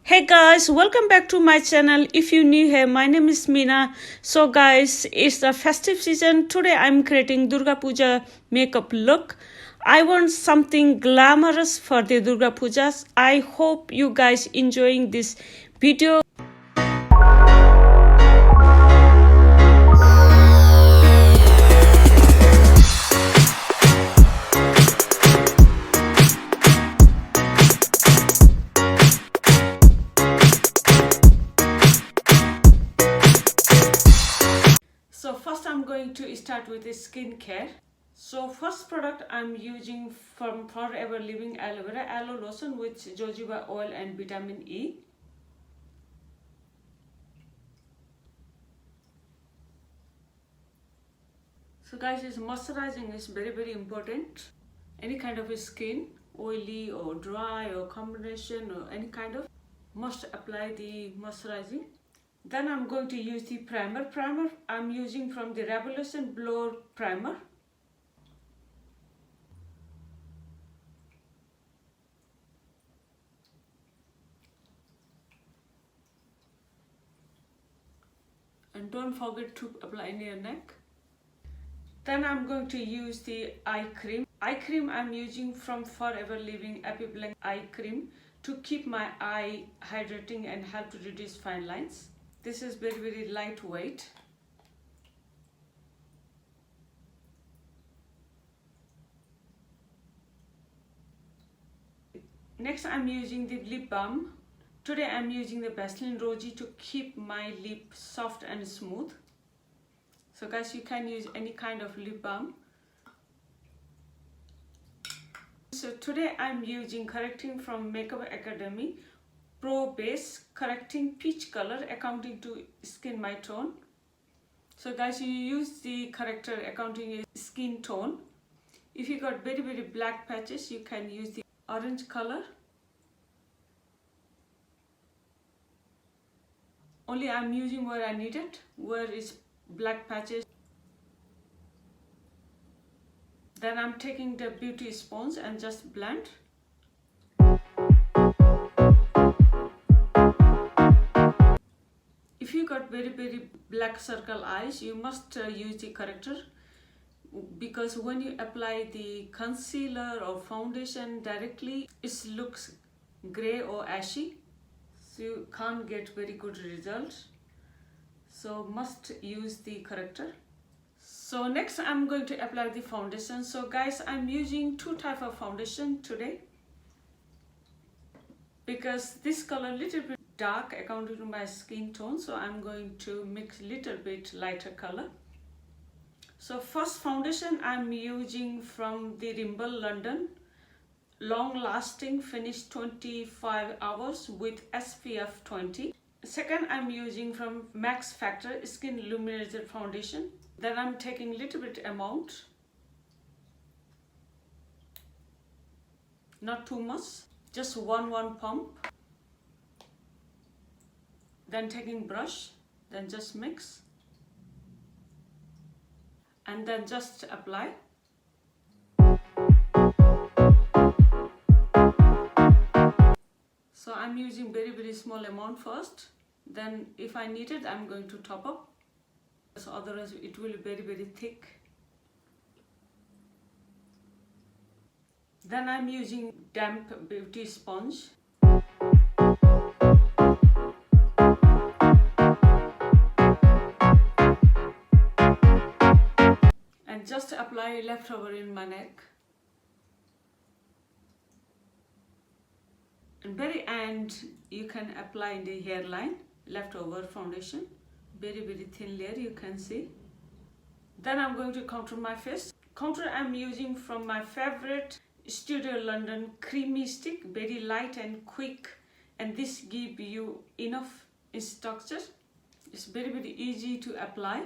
Hey guys, welcome back to my channel. If you're new here, my name is Meena. So guys, it's the festive season. Today I'm creating Durga Puja makeup look. I want something glamorous for the Durga Pujas. I hope you guys enjoying this video. So first I'm going to start with the skincare. So first product I'm using from Forever Living Aloe lotion with jojoba oil and vitamin E. So guys, this moisturizing is very important. Any kind of skin, oily or dry or combination or any kind of, must apply the moisturizing. Then I'm going to use the primer. I'm using from the Revolution Blur primer. And don't forget to apply in your neck. Then I'm going to use the eye cream. Eye cream I'm using from Forever Living EPIBLANCE Eye Cream to keep my eye hydrating and help to reduce fine lines. This is very lightweight. Next I'm using the lip balm. Today I'm using the Vaseline Rosy to keep my lip soft and smooth. So guys, you can use any kind of lip balm. So today I'm using correcting from Makeup Academy Pro Base Correcting Peach Color accounting to skin my tone. So guys, you use the corrector accounting skin tone. If you got very black patches, you can use the orange color. Only I'm using where I need it, where is black patches. Then I'm taking the beauty sponge and just blend. If you got very black circle eyes, you must use the corrector, because when you apply the concealer or foundation directly, it looks gray or ashy, so you can't get very good results. So must use the corrector. So next I'm going to apply the foundation. So guys, I'm using two type of foundation today, because this color little bit dark according to my skin tone, so I'm going to mix little bit lighter color. So first foundation I'm using from the Rimmel London long lasting finish 25 hours with SPF 20. Second I'm using from Max Factor Skin Luminizer foundation. Then I'm taking little bit amount, not too much, just one pump. Then taking brush, then just mix and then just apply. So I'm using very small amount first, then if I need it I'm going to top up, so otherwise it will be very thick. Then I'm using damp beauty sponge. And just apply leftover in my neck. And very end you can apply in the hairline leftover foundation, very thin layer you can see. Then I'm going to contour my face. Contour I'm using from my favorite Studio London creamy stick, very light and quick, and this give you enough structure. It's very easy to apply.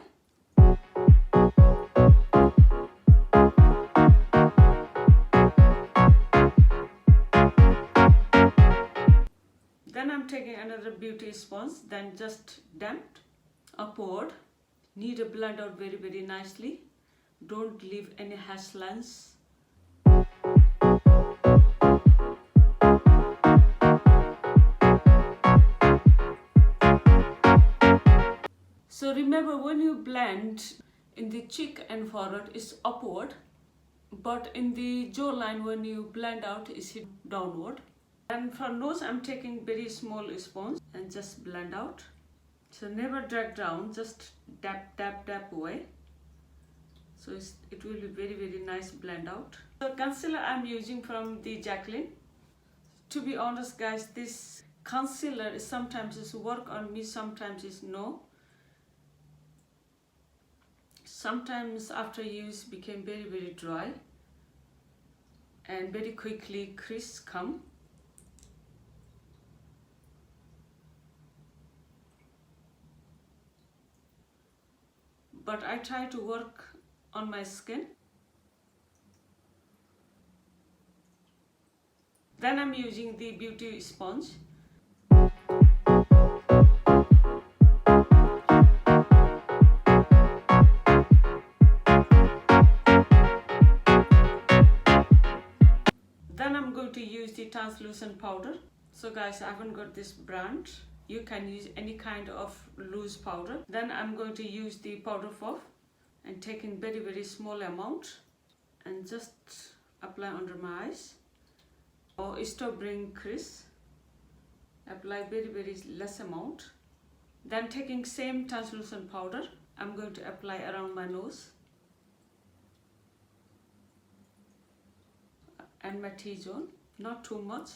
Then I'm taking another beauty sponge, then just damped upward. Need to blend out very nicely. Don't leave any harsh lines. So remember, when you blend in the cheek and forehead, it's upward, but in the jawline, when you blend out, it's downward. And for nose, I'm taking very small sponge and just blend out. So never drag down, just dab, dab, dab away. So it will be very, very nice blend out. So concealer I'm using from the JACLYN. To be honest guys, this concealer is sometimes it's work on me, sometimes it's no. Sometimes after use became very, very dry and very quickly crease come. But I try to work on my skin. Then I'm using the beauty sponge. Then I'm going to use the translucent powder. So guys, I haven't got this brand. You can use any kind of loose powder. Then I'm going to use the powder puff and taking very, very small amount and just apply under my eyes. Or stop bring crease. Apply very, very less amount. Then taking same translucent powder, I'm going to apply around my nose and my T-zone, not too much.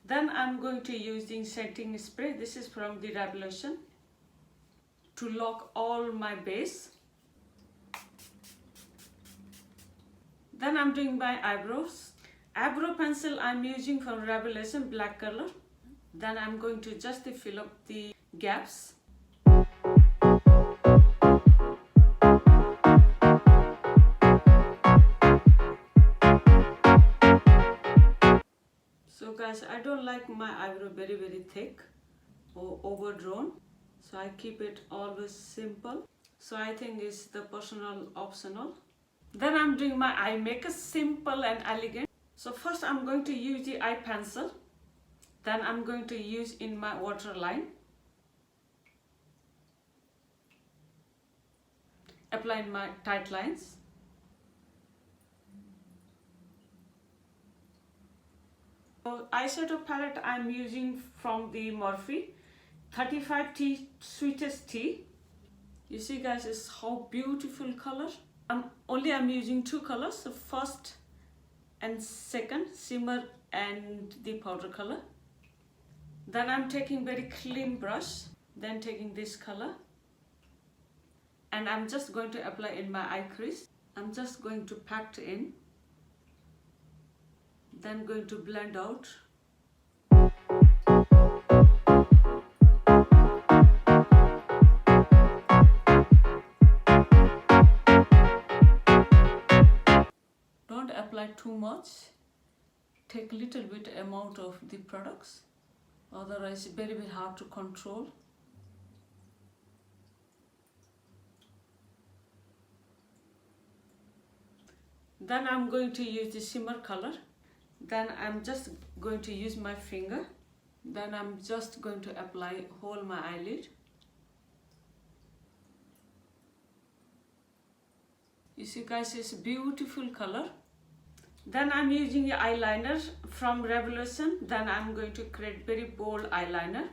Then I'm going to use the setting spray. This is from the Revolution to lock all my base. Then I'm doing my eyebrows. Eyebrow pencil I'm using from Revolution, black color. Then I'm going to just fill up the gaps. So guys, I don't like my eyebrow very, very thick or overdrawn. So I keep it always simple. So I think it's the personal optional. Then I'm doing my eye makeup, simple and elegant. So first I'm going to use the eye pencil. Then I'm going to use in my waterline. Apply my tight lines. So eyeshadow palette I'm using from the MORPHE 35T Sweetest Tea. You see guys, it's how beautiful color. I'm using two colors, the first and second, shimmer and the powder color. Then I'm taking very clean brush, then taking this color and I'm just going to apply in my eye crease. I'm just going to pack in, then going to blend out. Don't apply too much. Take little bit amount of the products. Otherwise, it's very, very hard to control. Then I'm going to use the shimmer color. Then I'm just going to use my finger. Then I'm just going to apply whole my eyelid. You see guys, it's a beautiful color. Then I'm using the eyeliner from Revolution. Then I'm going to create very bold eyeliner.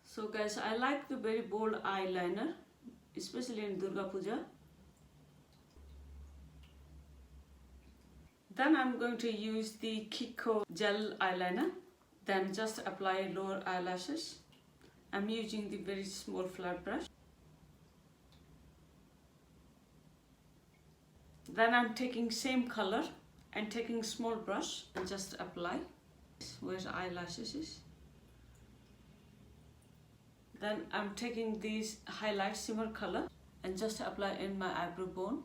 So guys, I like the very bold eyeliner, especially in Durga Puja. Then I'm going to use the Kiko gel eyeliner. Then just apply lower eyelashes. I'm using the very small flat brush. Then I'm taking same color and taking small brush and just apply where the eyelashes is. Then I'm taking these highlight shimmer color and just apply in my eyebrow bone.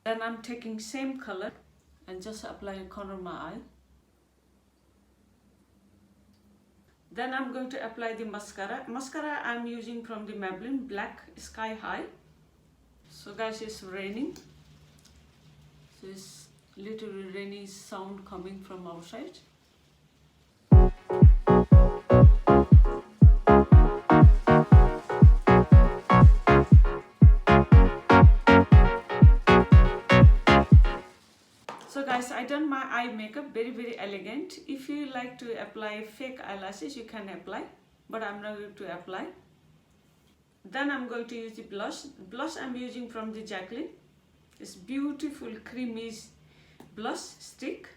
Then I'm taking same color and just apply a corner of my eye. Then I'm going to apply the mascara. Mascara I'm using from the Maybelline Black Sky High. So guys, it's raining. So it's little rainy sound coming from outside. So guys, I done my eye makeup, very elegant. If you like to apply fake eyelashes, you can apply, but I'm not going to apply. Then I'm going to use the blush. Blush I'm using from the JACLYN. It's beautiful creamy blush stick.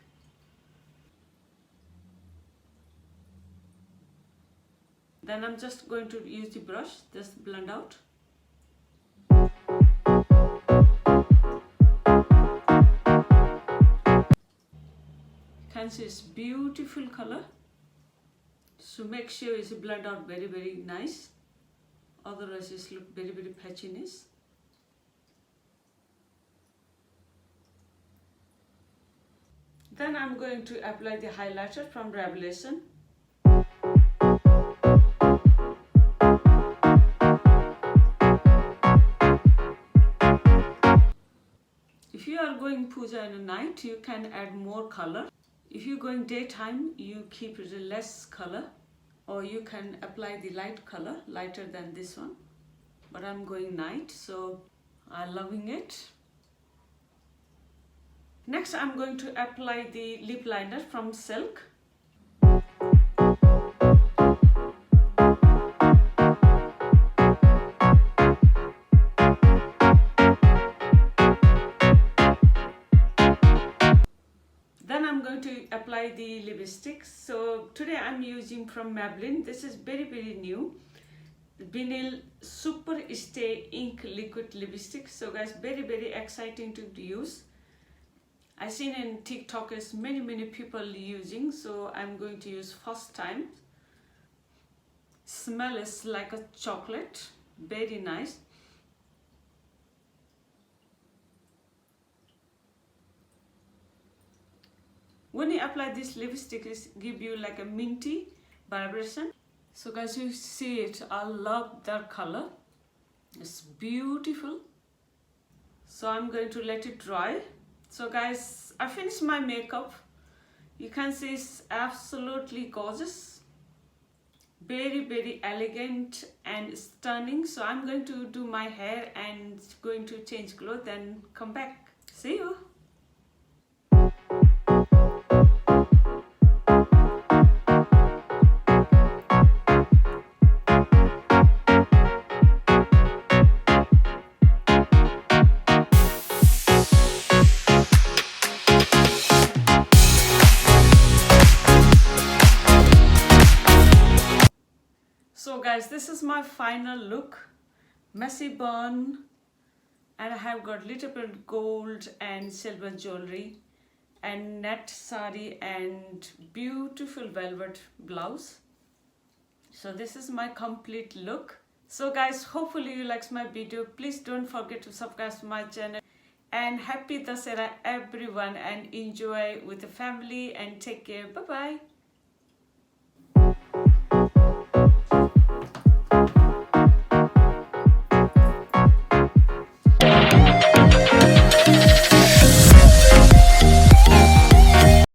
Then I'm just going to use the brush, just blend out. You can see it's beautiful color. So make sure it's blend out very nice. Otherwise it's look very patchiness. Then I'm going to apply the highlighter from Revelation. If you are going puja in the night, you can add more color. If you're going daytime, you keep it less color, or you can apply the light color, lighter than this one. But I'm going night, so I'm loving it. Next, I'm going to apply the lip liner from Silk. Then I'm going to apply the lipstick. So today I'm using from Maybelline. This is very new. Vinyl Super Stay Ink Liquid Lipstick. So guys, very exciting to use. I seen in TikTok is many people using, so I'm going to use first time. Smell is like a chocolate, very nice. When you apply this lipstick, it give you like a minty vibration. So guys, you see it, I love that color. It's beautiful. So I'm going to let it dry. So guys, I finished my makeup. You can see it's absolutely gorgeous. Very elegant and stunning. So I'm going to do my hair and going to change clothes and come back. See you. So guys, this is my final look. Messy bun, and I have got little bit gold and silver jewelry and net sari and beautiful velvet blouse. So this is my complete look. So guys, hopefully you liked my video. Please don't forget to subscribe to my channel. And happy Dasera everyone, and enjoy with the family and take care. Bye bye.